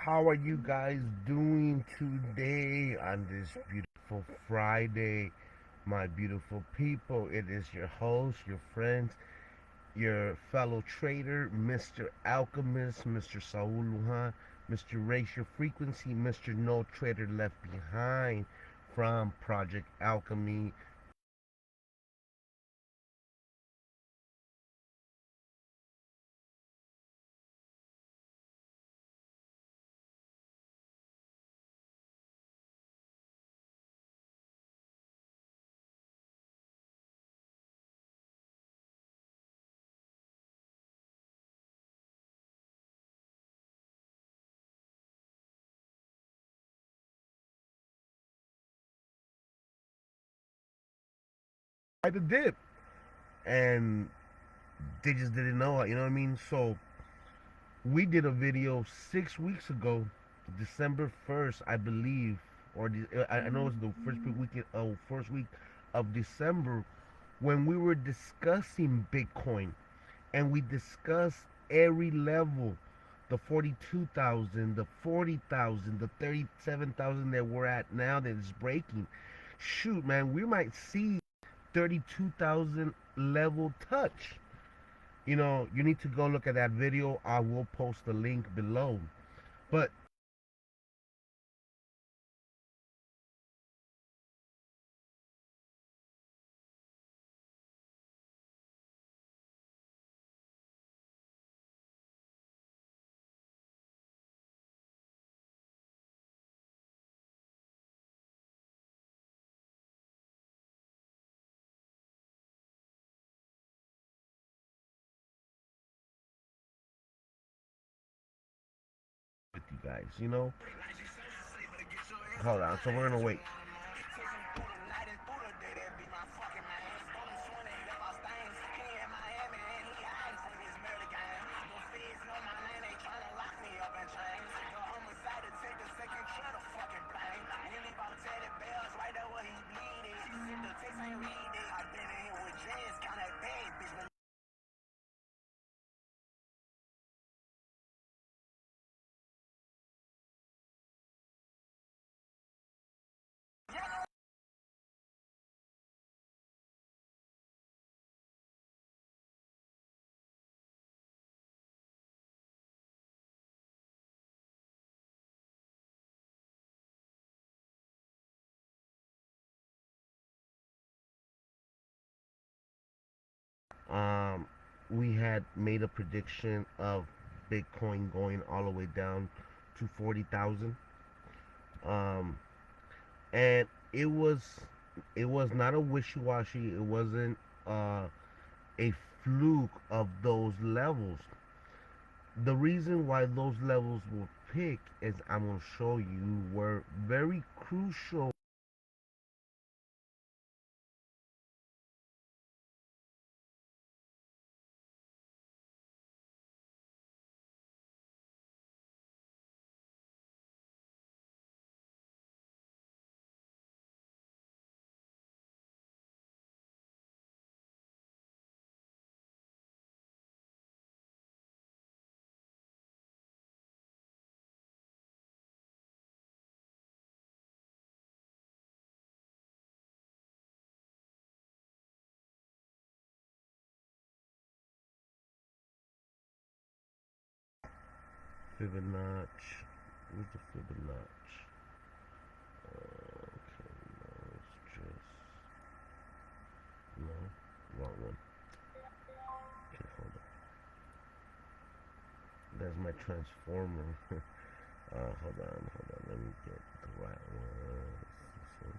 How are you guys doing today on this beautiful Friday? My beautiful people, it is your host, your friends, your fellow trader, Mr. Alchemist, Mr. Saul Lujan, Mr. Raise Your Frequency, Mr. No Trader Left Behind from Project Alchemy. I the dip, and they just didn't know it. You know what I mean? So we did a video 6 weeks ago, December 1st, I believe, or I know it's the first week of December, when we were discussing Bitcoin, and we discussed every level, the 42,000, the 40,000, the 37,000 that we're at now that is breaking. Shoot, man, we might see 32,000 level touch. You need to go look at that video. I will post the link below. But with you guys, hold on. So we're gonna wait. Um, we had made a prediction of Bitcoin going all the way down to 40,000. Um, and it was not a wishy-washy. It wasn't a fluke of those levels. The reason why those levels were picked, as I'm going to show you, were very crucial. Fibonacci. Where's the Fibonacci? Okay, no, it's just no, wrong one. Okay, hold on. There's my transformer. Hold on. Let me get the right one. This one.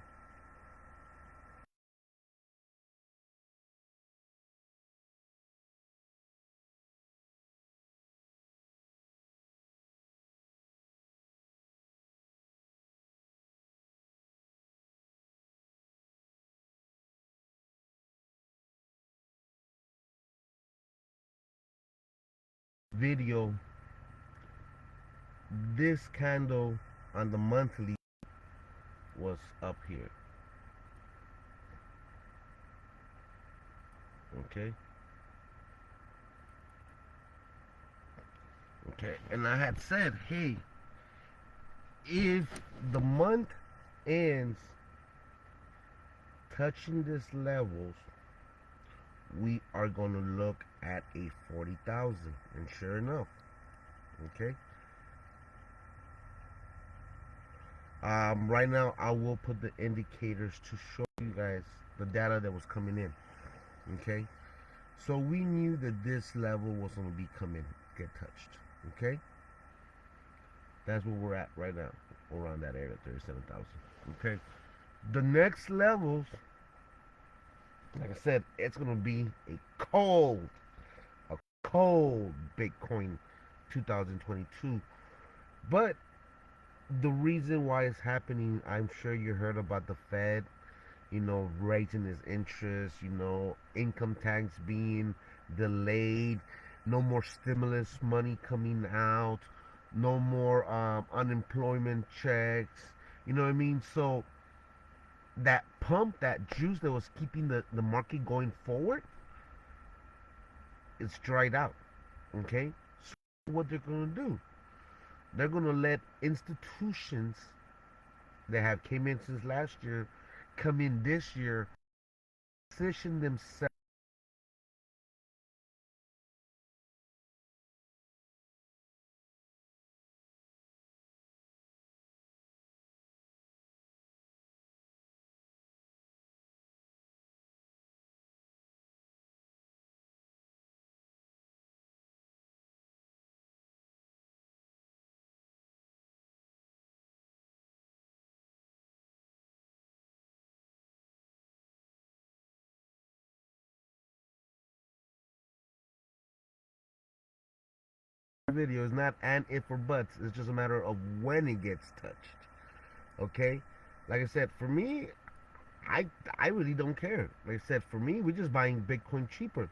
Video. This candle on the monthly was up here. Okay. Okay. And I had said, hey, if the month ends touching this levels, we are gonna look at a 40,000, and sure enough, okay. Right now, I will put the indicators to show you guys the data that was coming in. Okay, so we knew that this level was going to be coming, get touched. Okay, that's where we're at right now, around that area, 37,000. Okay, the next levels, like I said, it's going to be a cold Bitcoin 2022. But the reason why it's happening, I'm sure you heard about the Fed, raising his interest, income tax being delayed, no more stimulus money coming out, no more unemployment checks, you know what I mean? So that pump, that juice that was keeping the market going forward, it's dried out, okay? So what they're going to do, they're going to let institutions that have came in since last year come in this year, position themselves video is not an if or buts. It's just a matter of when it gets touched. Okay, like I said, for me, I I really don't care. Like I said, for me, we're just buying Bitcoin cheaper.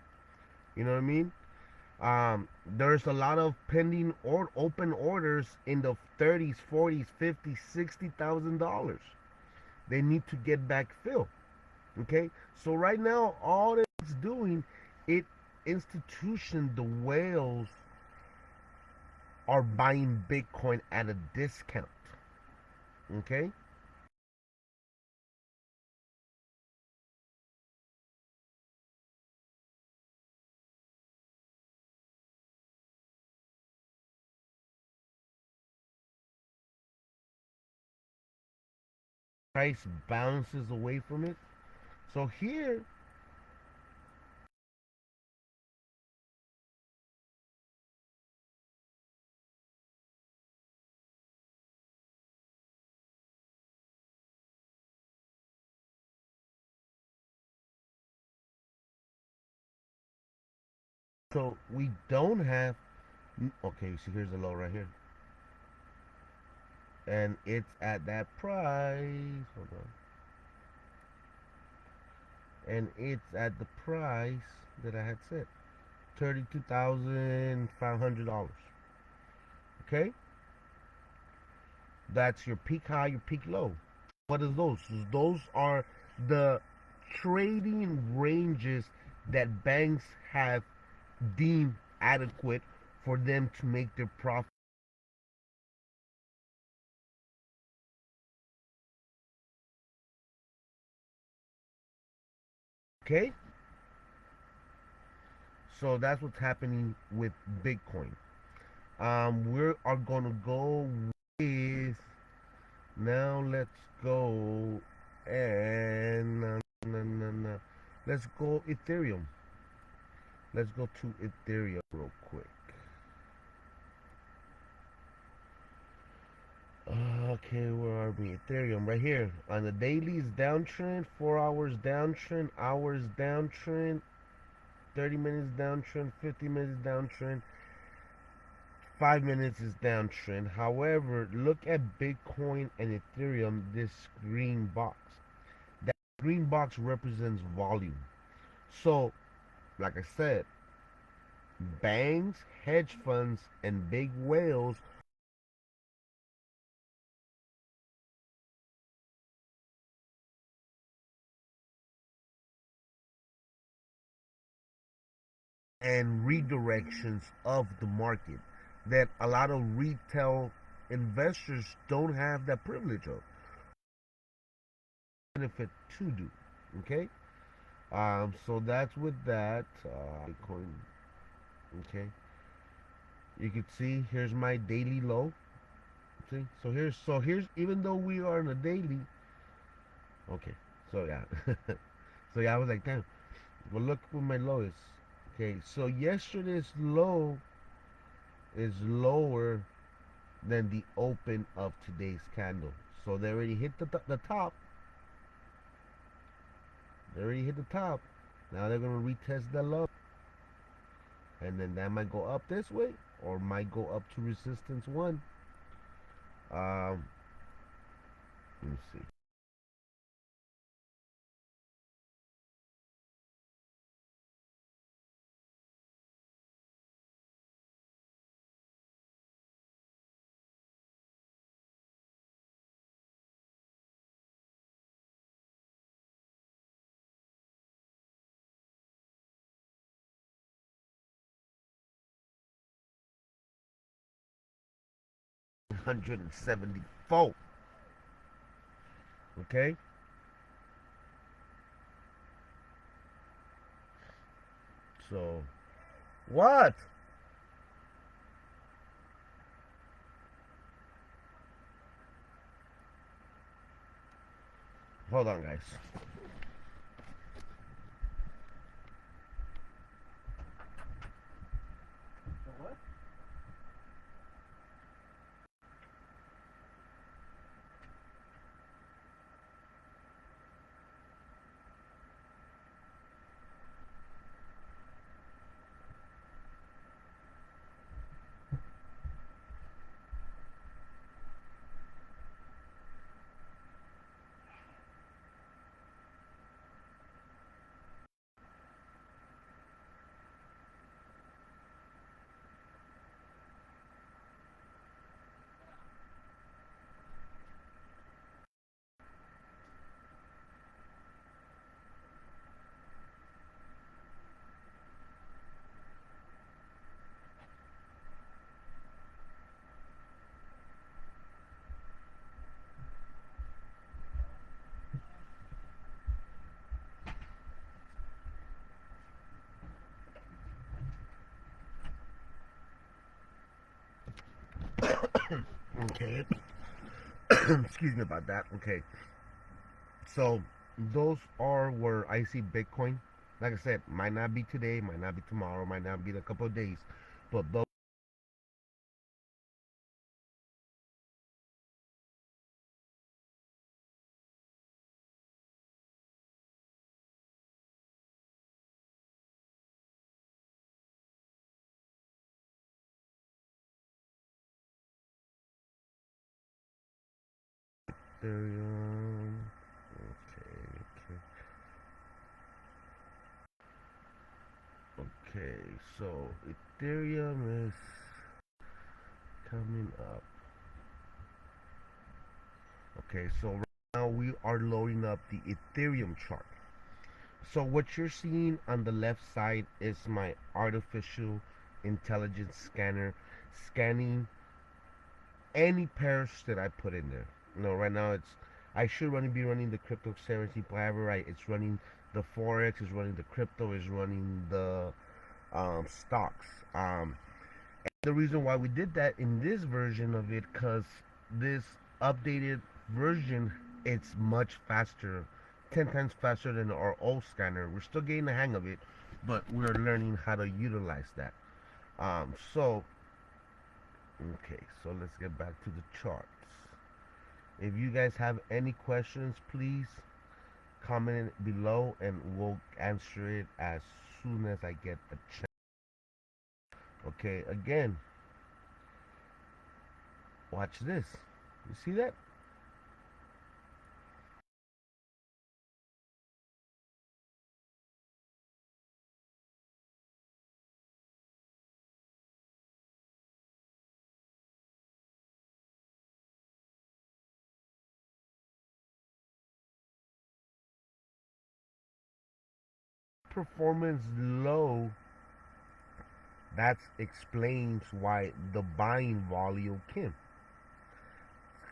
You know what I mean? There's a lot of pending or open orders in the 30s, 40s, 50s, $60,000. They need to get back filled. Okay, so right now, all it's doing, it institution the whales are buying Bitcoin at a discount. Okay? Price bounces away from it. So here, so we don't have. Okay, so here's the low right here. And it's at that price. Hold on. And it's at the price that I had set, $32,500. Okay? That's your peak high, your peak low. What is those? Those are the trading ranges that banks have deemed adequate for them to make their profit. Okay? So that's what's happening with Bitcoin. We are gonna go with now. Let's go and let's go Ethereum. Let's go to Ethereum real quick. Okay, where are we? Ethereum right here on the daily is downtrend, 4 hours downtrend, hours downtrend, 30 minutes downtrend, 50 minutes downtrend, 5 minutes is downtrend. However, look at Bitcoin and Ethereum, this green box. That green box represents volume. So, like I said, banks, hedge funds, and big whales and redirections of the market that a lot of retail investors don't have that privilege of benefit to do. Okay. So that's with that. Bitcoin. Okay. You can see here's my daily low. See, so here's even though we are in a daily. Okay. So yeah. So yeah, I was like, damn. Well, look what my low is. Okay. So yesterday's low is lower than the open of today's candle. So they already hit the top. They already hit the top. Now they're gonna retest the low, and then that might go up this way, or might go up to resistance one. Um, let me see. One 174. Okay. So what? Hold on, guys. What? 174. Okay. Excuse me about that. Okay. So those are where I see Bitcoin. Like I said, might not be today, might not be tomorrow, might not be in a couple of days, but those Ethereum. Okay, okay, okay. So Ethereum is coming up. Okay, so right now we are loading up the Ethereum chart. So what you're seeing on the left side is my artificial intelligence scanner scanning any pairs that I put in there. Right now I should be running the cryptocurrency, but however, right, it's running the forex, is running the crypto, is running the stocks. The reason why we did that in this version of it, because this updated version, it's much faster, 10 times faster than our old scanner. We're still getting the hang of it, but we're learning how to utilize that. So okay, so let's get back to the charts. If you guys have any questions, please comment it below and we'll answer it as soon as I get a chance. Okay, again, watch this. You see that? Performance low, that explains why the buying volume came.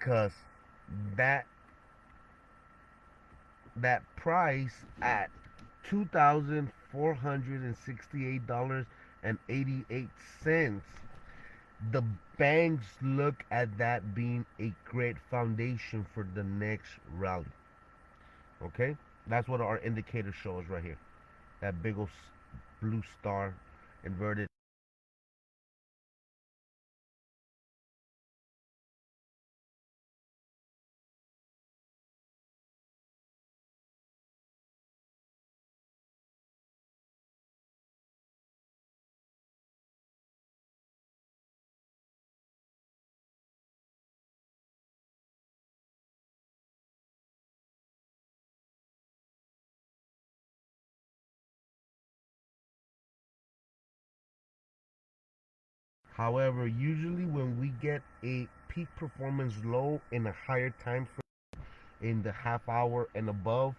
because that that price at $2,468.88, the banks look at that being a great foundation for the next rally. Okay, that's what our indicator shows right here. That big old blue star inverted. However, usually when we get a peak performance low in a higher time frame, in the half hour and above,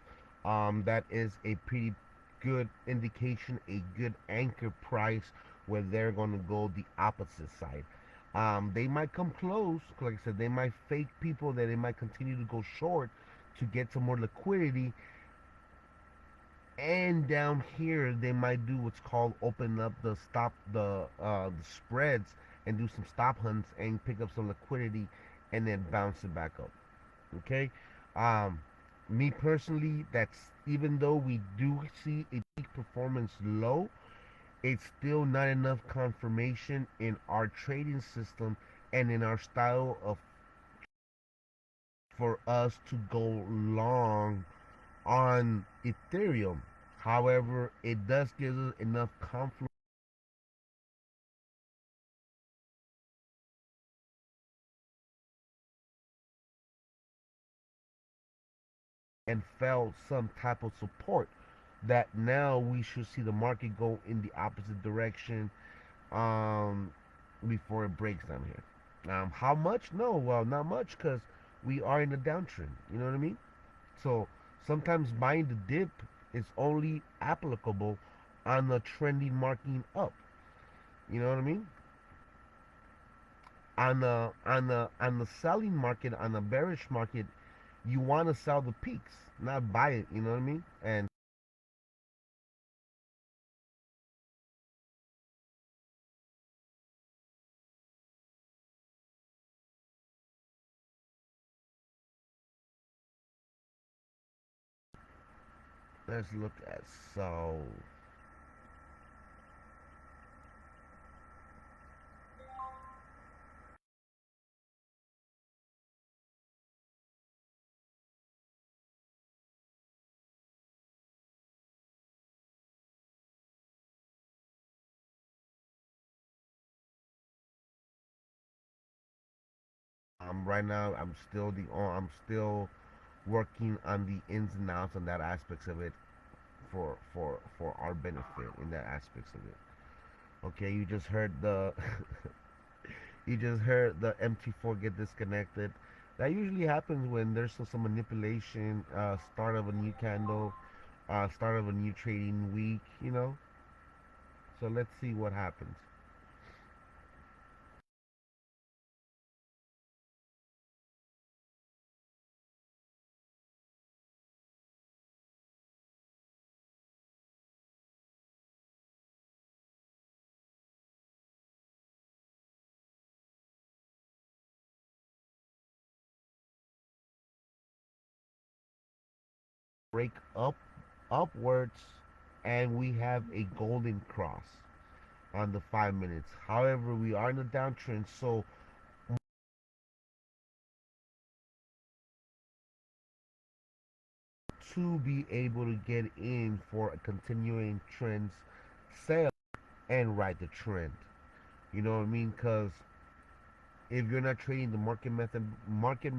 that is a pretty good indication, a good anchor price where they're going to go the opposite side. They might come close, like I said, they might fake people that they might continue to go short to get some more liquidity, and down here they might do what's called open up the spreads and do some stop hunts and pick up some liquidity and then bounce it back up. Okay. um Me personally, that's, even though we do see a peak performance low, it's still not enough confirmation in our trading system and in our style of, for us to go long on Ethereum. However, it does give us enough confluence and felt some type of support that now we should see the market go in the opposite direction, um, before it breaks down here. How much? No, well, not much, because we are in a downtrend. You know what I mean? So sometimes buying the dip is only applicable on the trending marking up. You know what I mean? On the selling market, on the bearish market, you want to sell the peaks, not buy it. You know what I mean? Let's look at, so right now I'm still working on the ins and outs on that aspects of it, for our benefit in that aspects of it. Okay, you just heard the you just heard the MT4 get disconnected. That usually happens when there's some manipulation, start of a new candle, start of a new trading week, you know. So let's see what happens. Break up upwards, and we have a golden cross on the 5 minutes. However, we are in a downtrend, so to be able to get in for a continuing trends sale and ride the trend. You know what I mean? Because if you're not trading the market method, market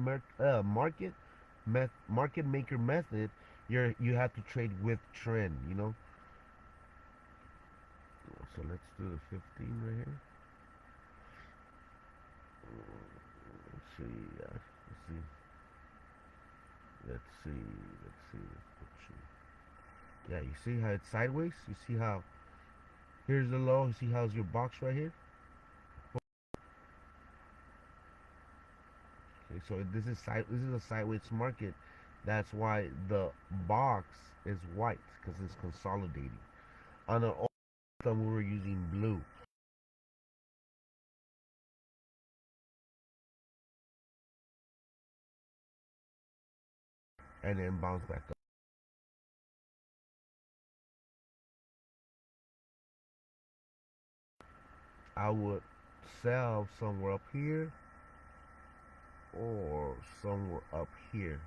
maker method, you have to trade with trend. You know. So let's do the 15 right here. Let's see. Let's see. Let's see. Let's see. Let's see. Yeah, you see how it's sideways? You see how here's the low. You see how's your box right here? Okay, so this is a sideways market. That's why the box is white because it's consolidating. On the old system, we were using blue, and then bounce back up. I would sell somewhere up here or somewhere up here.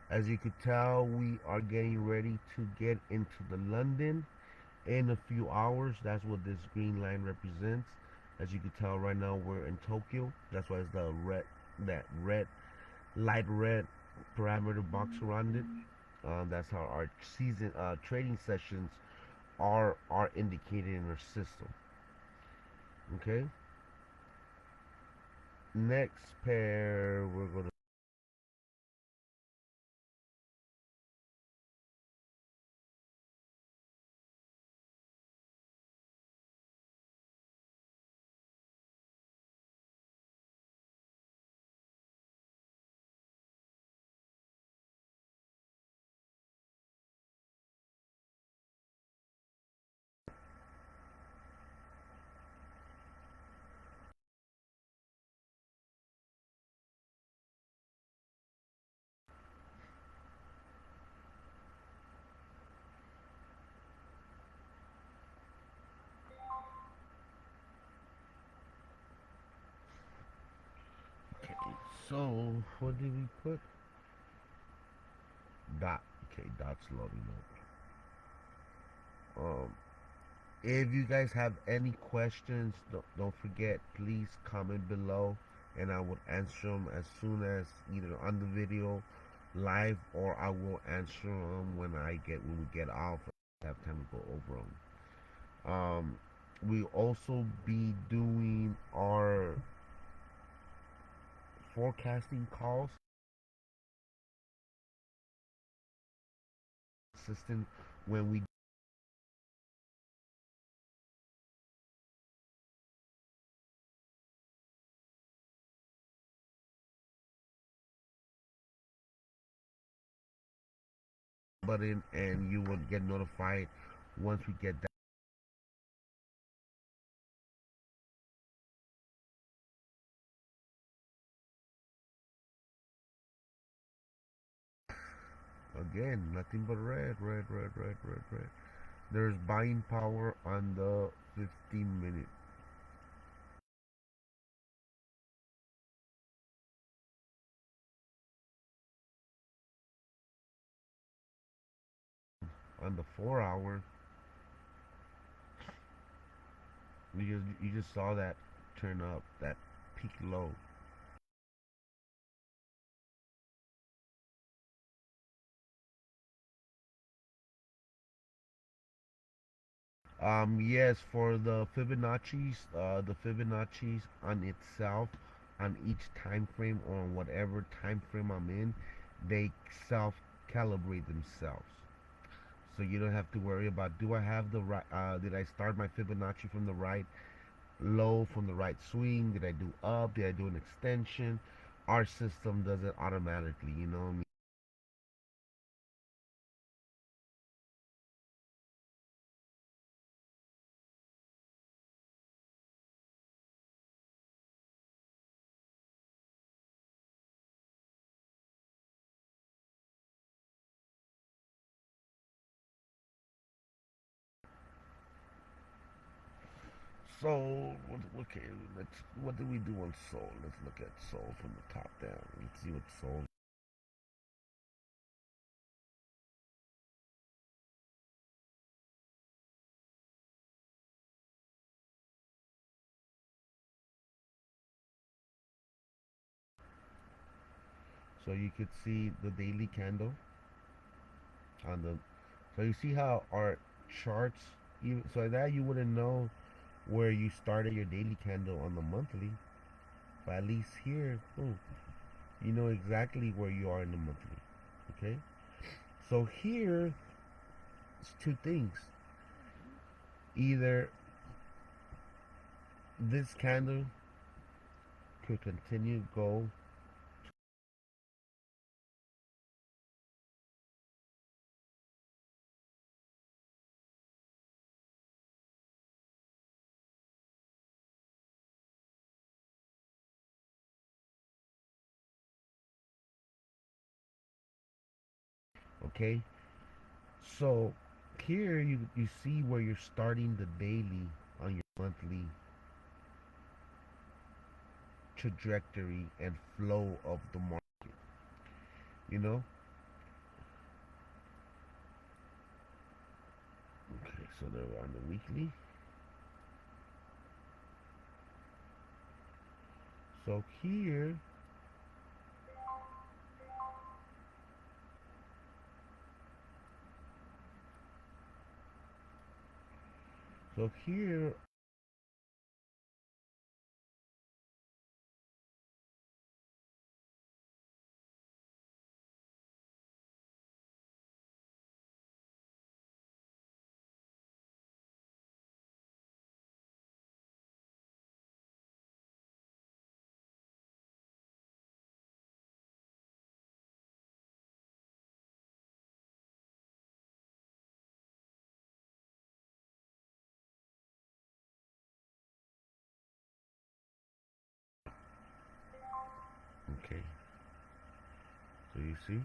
As you could tell, we are getting ready to get into the London in a few hours. That's what this green line represents. As you can tell right now, we're in Tokyo. That's why it's the red, that red, light red parameter box around it. That's how our season trading sessions are indicated in our system. Okay. Next pair, we're gonna. Okay. So what did we put? Dot. Okay, dot's loading up. If you guys have any questions, don't forget, please comment below and I will answer them as soon as either on the video live or I will answer them when we get off and have time to go over them. We also be doing our forecasting calls assistant when we button and you will get notified once we get that again. Nothing but red. There's buying power on the 15-minute. On the 4 hour, you just saw that turn up, that peak low. Yes, for the Fibonacci's on itself, on each time frame or on whatever time frame I'm in, they self calibrate themselves. So you don't have to worry about, do I have the right, did I start my Fibonacci from the right low, from the right swing? Did I do up? Did I do an extension? Our system does it automatically, you know what I mean? So, okay, what do we do on Soul? Let's look at Soul from the top down. Let's see what Soul. So you could see the daily candle on the. So you see how our charts, so that you wouldn't know where you started your daily candle on the monthly, but at least here, boom, you know exactly where you are in the monthly. Okay, so here it's two things. Either this candle could continue go Okay, so here you see where you're starting the daily on your monthly trajectory and flow of the market. You know. Okay, so they're on the weekly. So here, so here, okay. So you see,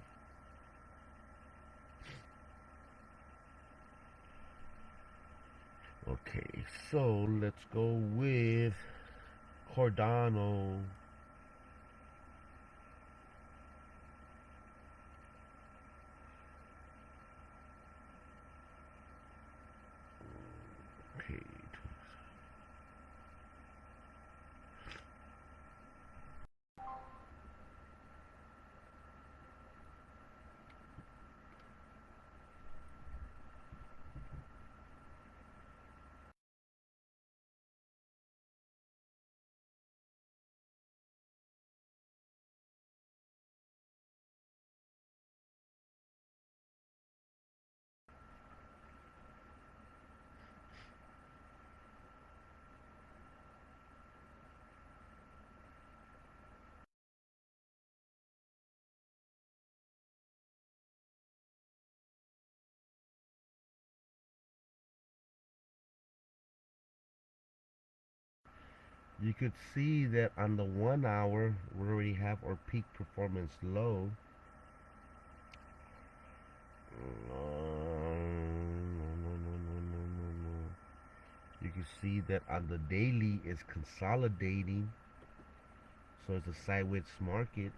okay. So let's go with Cardano. Okay, you could see that on the 1 hour we already have our peak performance low. No. You can see that on the daily it's consolidating, so it's a sideways market.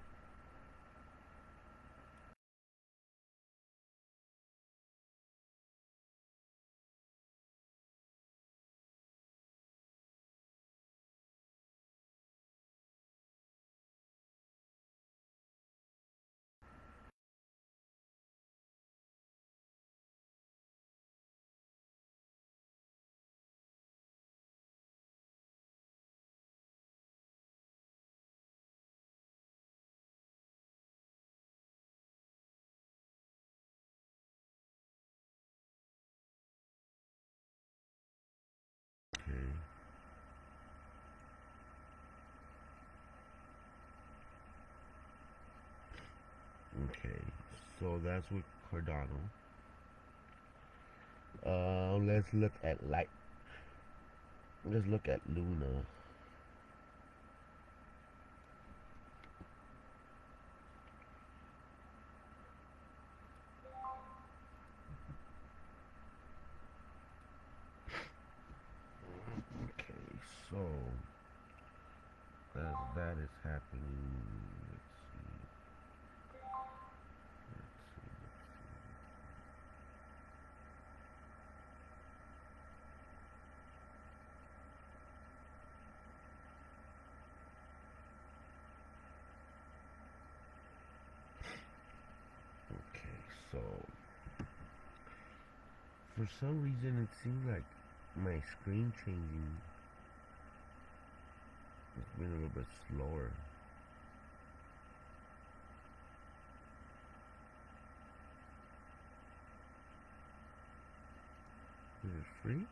Okay. Okay. So that's with Cardano. Let's look at light. Let's look at Luna. Okay, so as that is happening, okay, so for some reason it seems like my screen changing has been a little bit slower. Is it freeze?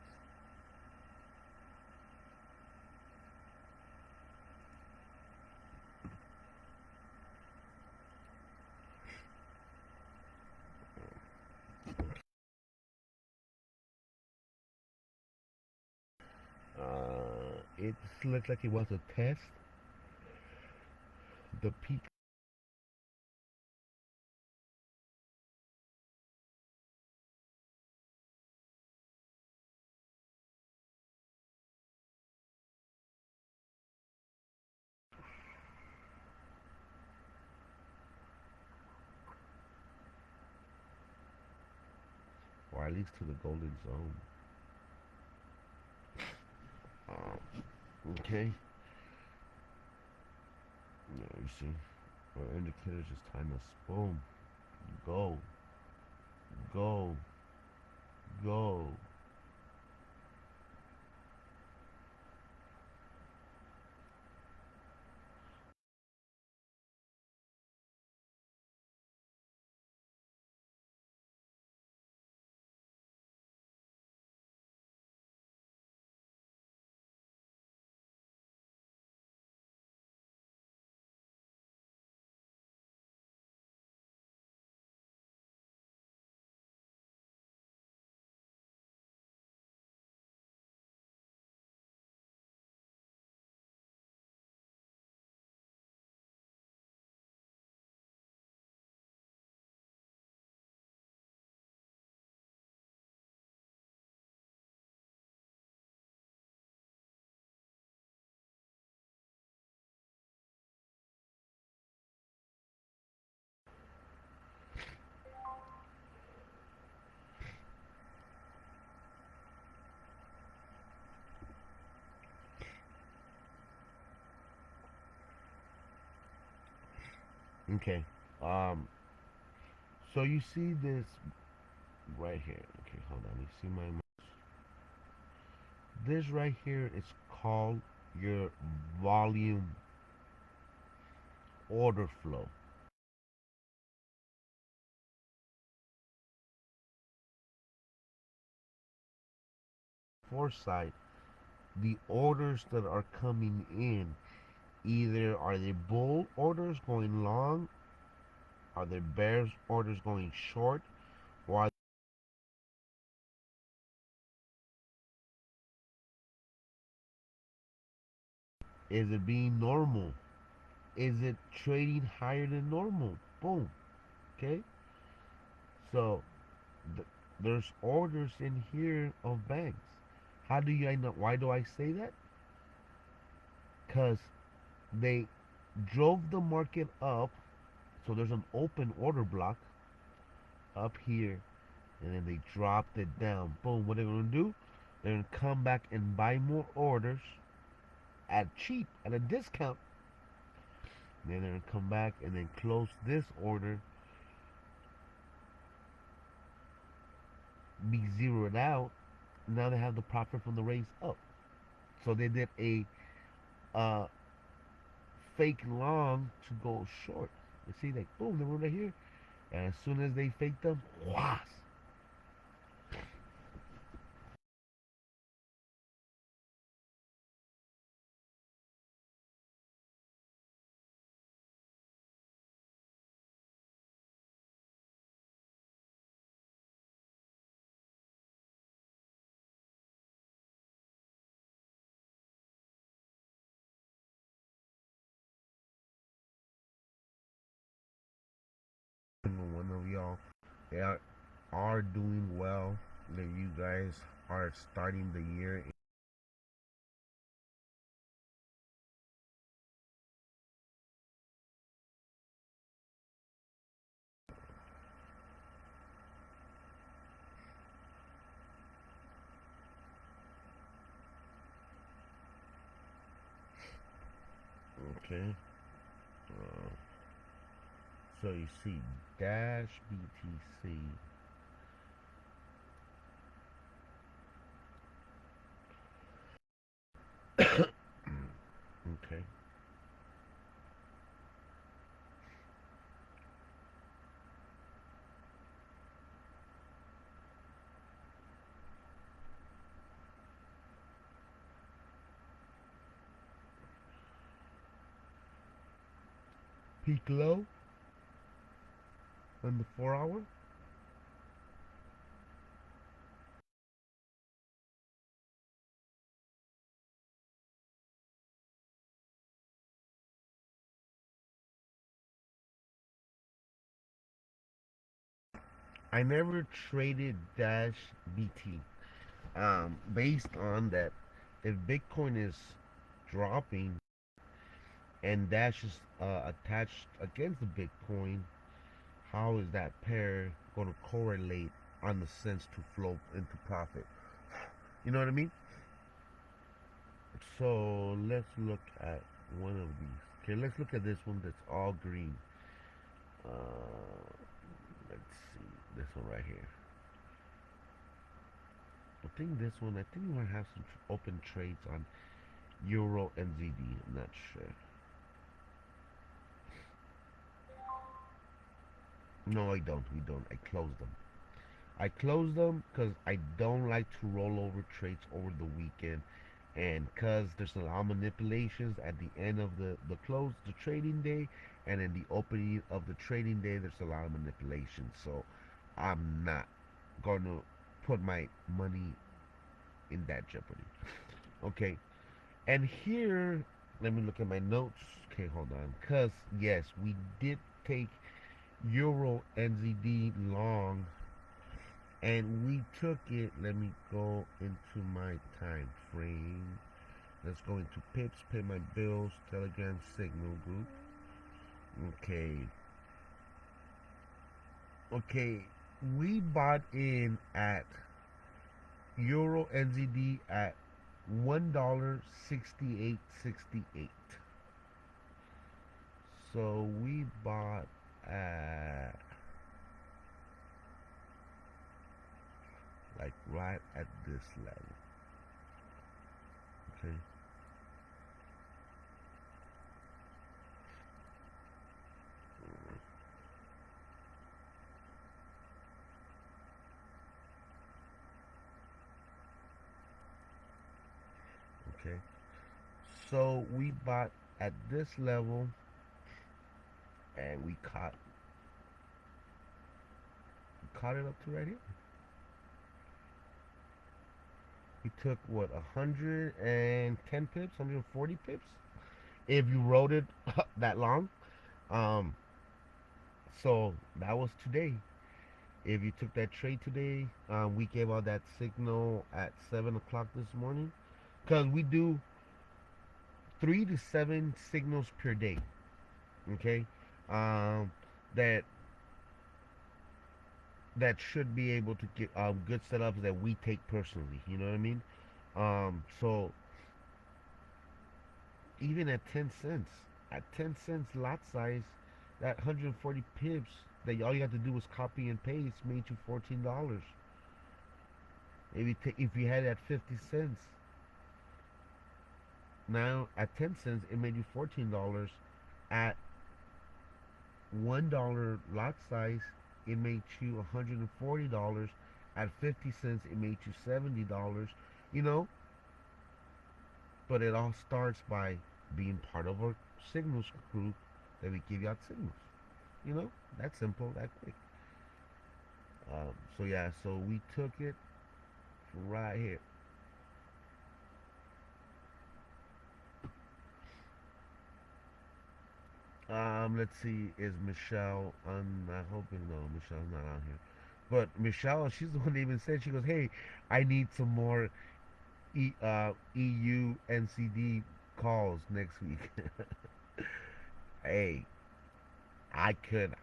It looks like it was a test. The peak or at least to the golden zone. Okay. Yeah, you see, our indicator's just telling us, boom, go, go, go. Okay. Um. So you see this right here. Okay, hold on. You see my this right here is called your volume order flow. Foresight, the orders that are coming in, either are they bull orders going long, are they bears orders going short, or is it being normal? Is it trading higher than normal? Boom. Okay. So th- there's orders in here of banks. How do you know? Why do I say that? Because they drove the market up. So there's an open order block up here, and then they dropped it down. Boom. What they're gonna do? They're gonna come back and buy more orders at cheap, at a discount. Then they're gonna come back and then close this order, be zeroed out. Now they have the profit from the raise up. So they did a uh, fake long to go short. You see, like boom, they were right here, and as soon as they faked them, whas. One of y'all, they are doing well. That you guys are starting the year. Okay. Uh, so you see, dash BTC. Okay. Peak low on the 4 hour. I never traded Dash BT. Based on that, if Bitcoin is dropping and Dash is attached against the Bitcoin, how is that pair going to correlate on the cents to flow into profit. You know what I mean? So let's look at one of these. Okay, let's look at this one that's all green. Let's see this one right here. I think we might have some open trades on Euro NZD. I'm not sure. No, I don't. We don't. I closed them. I closed them because I don't like to roll over trades over the weekend, and because there's a lot of manipulations at the end of the close, the trading day, and in the opening of the trading day, there's a lot of manipulation. So I'm not going to put my money in that jeopardy. Okay, and here, let me look at my notes. Okay, hold on. Because, yes, we did take Euro NZD long, and we took it. Let me go into my time frame. Let's go into pips, pay my bills, Telegram signal group. Okay. Okay, we bought in at Euro NZD at $1.6868. So we bought at like right at this level. Okay. Okay. So we bought at this level and we caught it up to right here. We took what 110 pips, 140 pips if you rode it that long. Um, so that was today. If you took that trade today, we gave out that signal at 7 o'clock this morning, because we do 3 to 7 signals per day. Okay, um, that that should be able to get good setups that we take personally. You know what I mean? So even at 10 cents lot size, that 140 pips that all you have to do was copy and paste made you $14. If you had it at 50 cents, now at 10 cents it made you $14. At $1 lot size, it made you $140. At 50 cents, it made you $70. You know, but it all starts by being part of a signals group that we give you out signals. You know, that simple, that quick. So yeah, so we took it right here. Let's see, is Michelle on? I hope no, Michelle's not on here. But Michelle, she's the one that even said, she goes, "Hey, I need some more EU NCD calls next week." Hey, I could.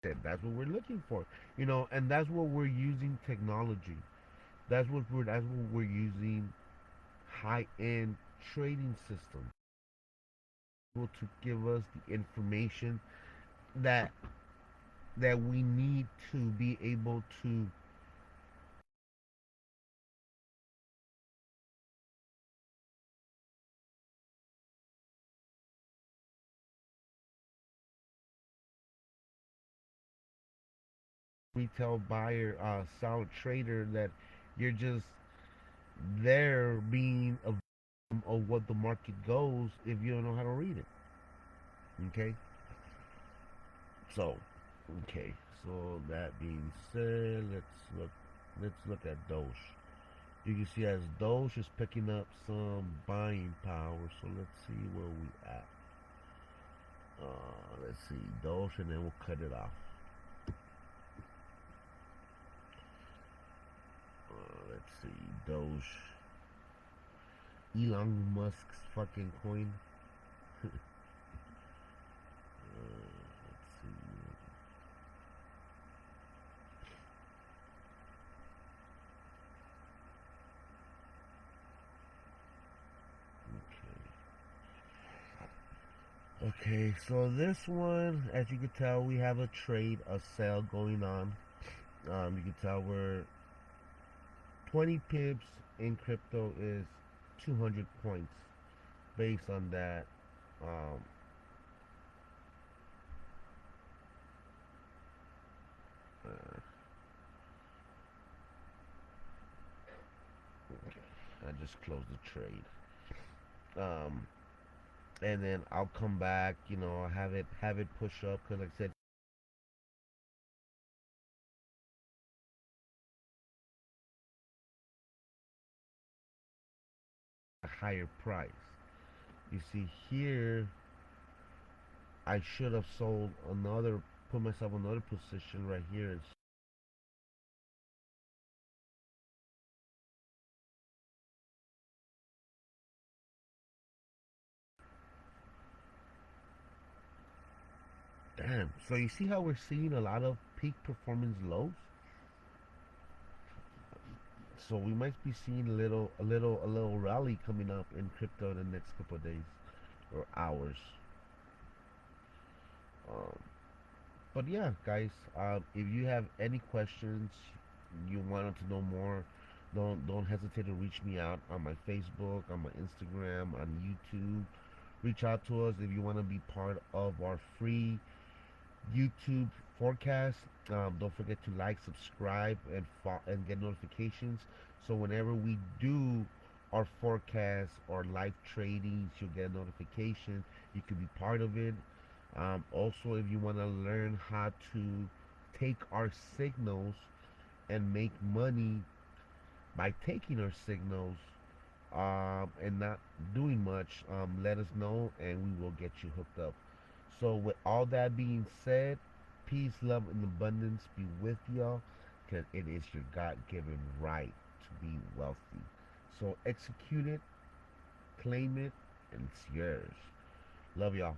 That's what we're looking for, and that's what we're using technology. That's what we're using high end trading systems able to give us the information that we need to be able to retail buyer, solid trader, that you're just there being a victim of what the market goes if you don't know how to read it. Okay, so okay, so that being said, let's look at Doge. You can see as Doge is picking up some buying power. So let's see where we at. Let's see Doge, and then we'll cut it off. Let's see Doge. Elon Musk's fucking coin. Let's see. Okay, so this one, as you can tell, we have a trade, a sale going on. You can tell we're 20 pips in crypto is 200 points. Based on that, um, uh, I just closed the trade. Um, and then I'll come back, have it push up because like I said, a higher price. You see here, I should have sold another, put myself in another position right here. It's damn. So you see how we're seeing a lot of peak performance lows. So we might be seeing a little rally coming up in crypto in the next couple of days or hours. Um, but yeah, guys, if you have any questions, you wanted to know more, don't hesitate to reach me out on my Facebook, on my Instagram, on YouTube. Reach out to us if you want to be part of our free YouTube forecast. Don't forget to like, subscribe, and get notifications. So whenever we do our forecast or live tradings, you'll get a notification. You can be part of it. Also, if you want to learn how to take our signals and make money by taking our signals and not doing much, let us know and we will get you hooked up. So, with all that being said, peace, love, and abundance be with y'all because it is your God given right to be wealthy. So, execute it, claim it, and it's yours. Love y'all.